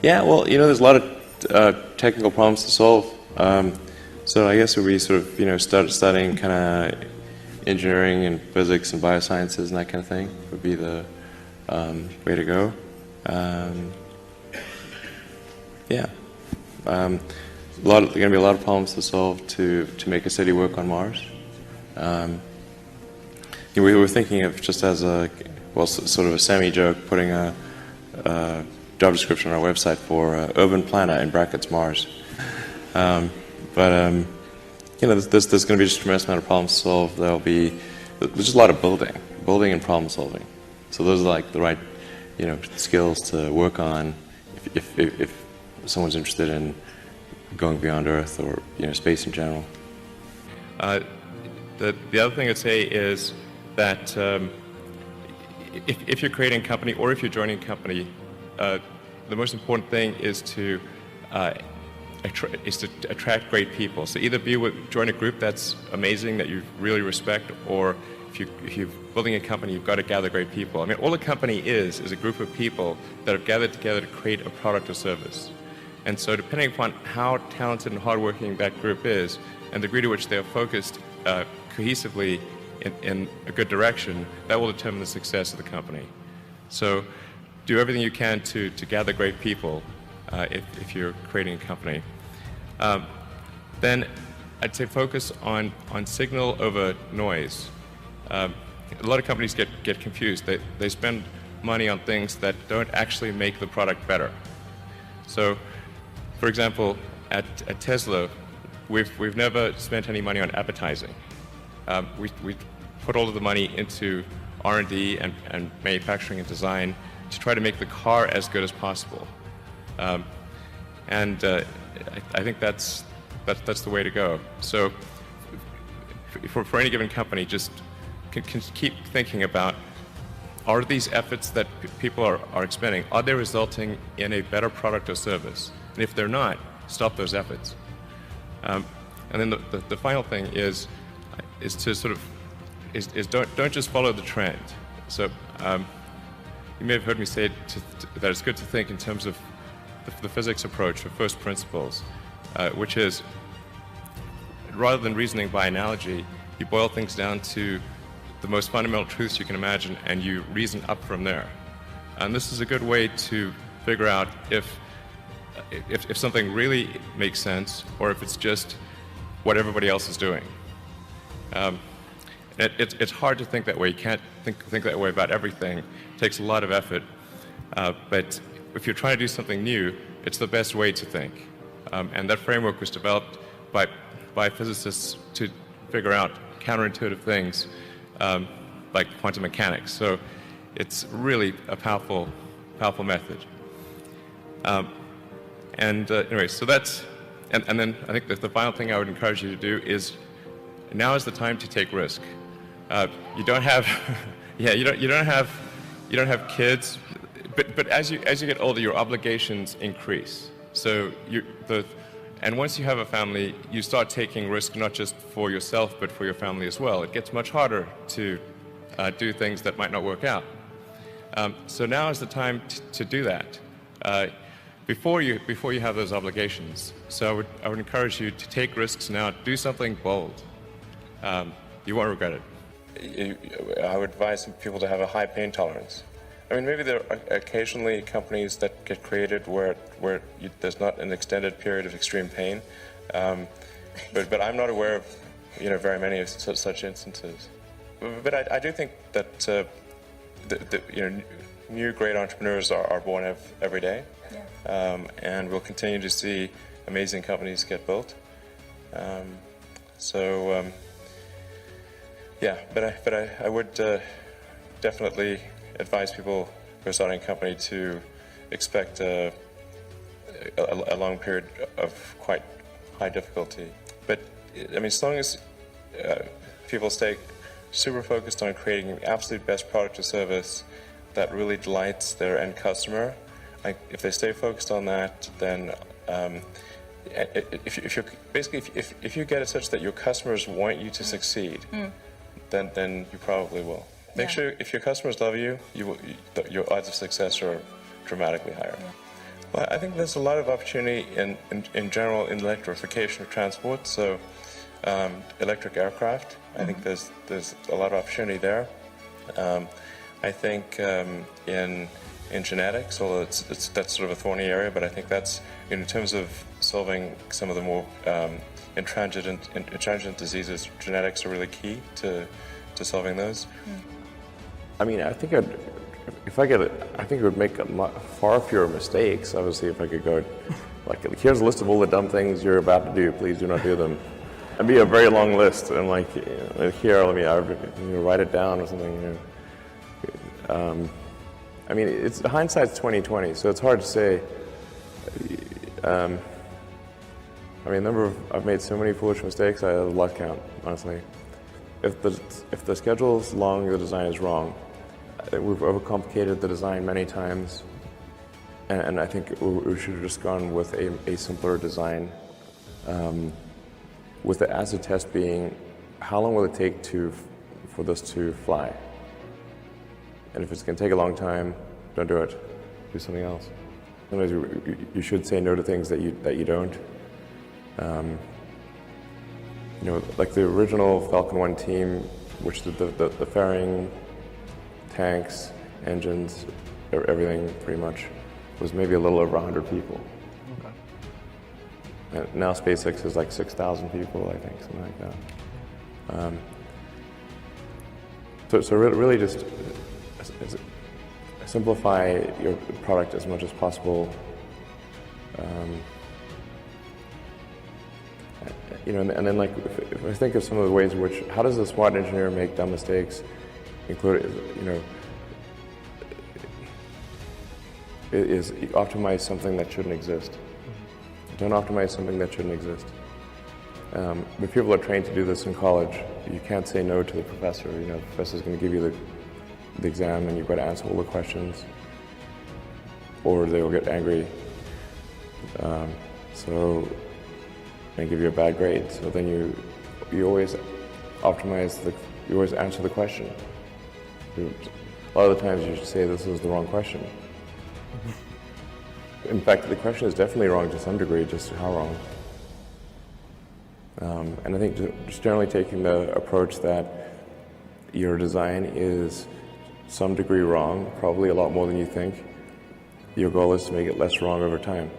Yeah, well, there's a lot of technical problems to solve. So I guess we sort of, studying kind of engineering and physics and biosciences and that kind of thing would be the way to go. Yeah. There are going to be a lot of problems to solve to make a city work on Mars. We were thinking of just as sort of a semi-joke, putting a job description on our website for urban planner in brackets Mars. There's going to be just a tremendous amount of problems to solve. There's just a lot of building and problem solving. So those are like the right, skills to work on if someone's interested in going beyond Earth or space in general. The other thing I'd say is that if you're creating a company or if you're joining a company, the most important thing is to attract great people. So either join a group that's amazing that you really respect, or if you're building a company, you've got to gather great people. I mean, all a company is a group of people that have gathered together to create a product or service. And so depending upon how talented and hardworking that group is and the degree to which they are focused cohesively in a good direction, that will determine the success of the company. So do everything you can to gather great people if you're creating a company. Then I'd say focus on signal over noise. A lot of companies get confused. They spend money on things that don't actually make the product better. So, for example, at Tesla, we've never spent any money on advertising. We put all of the money into R&D and manufacturing and design to try to make the car as good as possible. I think that's the way to go. So for any given company, just can keep thinking about, are these efforts that people are expending, are they resulting in a better product or service? And if they're not, stop those efforts. And then the final thing is to sort of don't just follow the trend. So you may have heard me say that it's good to think in terms of the physics approach of first principles, which is, rather than reasoning by analogy, you boil things down to the most fundamental truths you can imagine, and you reason up from there. And this is a good way to figure out if something really makes sense, or if it's just what everybody else is doing. It's hard to think that way. You can't think that way about everything. It takes a lot of effort. But if you're trying to do something new, it's the best way to think. And that framework was developed by physicists to figure out counterintuitive things like quantum mechanics. So it's really a powerful method. Anyway, so that's, and then I think that the final thing I would encourage you to do is, now is the time to take risk. You don't have, you don't have kids, but as you get older, your obligations increase. So and once you have a family, you start taking risk not just for yourself, but for your family as well. It gets much harder to do things that might not work out. So now is the time to do that. Before you have those obligations. So I would encourage you to take risks now. Do something bold. You won't regret it. I would advise people to have a high pain tolerance. I mean, maybe there are occasionally companies that get created where there's not an extended period of extreme pain, but I'm not aware of very many of such instances. But I do think that new great entrepreneurs are born every day. Yeah. And we'll continue to see amazing companies get built. But I would definitely advise people who are starting a company to expect a long period of quite high difficulty. But I mean, as long as people stay super focused on creating the absolute best product or service that really delights their end customer, if they stay focused on that, then if you get it such that your customers want you to succeed, then you probably will. Make sure if your customers love you, your odds of success are dramatically higher. Well, I think there's a lot of opportunity in general in electrification of transport. So electric aircraft, I think there's a lot of opportunity there. I think in genetics, although that's sort of a thorny area, but I think that's in terms of solving some of the more intransigent diseases, genetics are really key to solving those. I mean, I think I think it would make far fewer mistakes, obviously, if I could go, like, here's a list of all the dumb things you're about to do, please do not do them. It'd be a very long list, and like, here, let me write it down or something, I mean, hindsight's 20/20, so it's hard to say. I mean, I've made so many foolish mistakes, I lost count, honestly. If the schedule's long, the design is wrong. We've overcomplicated the design many times, and I think we should have just gone with a simpler design. With the acid test being, how long will it take for this to fly? And if it's going to take a long time, don't do it. Do something else. Sometimes you should say no to things that you don't. Like the original Falcon 1 team, which did the fairing, tanks, engines, everything pretty much, was maybe a little over 100 people. Okay. And now SpaceX is like 6,000 people, I think, something like that. So really just simplify your product as much as possible. And then like, if I think of some of the ways in which, how does a smart engineer make dumb mistakes, is optimize something that shouldn't exist. Don't optimize something that shouldn't exist. When people are trained to do this in college, you can't say no to the professor. The professor's going to give you the exam and you've got to answer all the questions, or they will get angry. And give you a bad grade. So then you always optimize you always answer the question. A lot of the times you should say this is the wrong question. In fact, the question is definitely wrong to some degree, just how wrong. And I think just generally taking the approach that your design is some degree wrong, probably a lot more than you think. Your goal is to make it less wrong over time.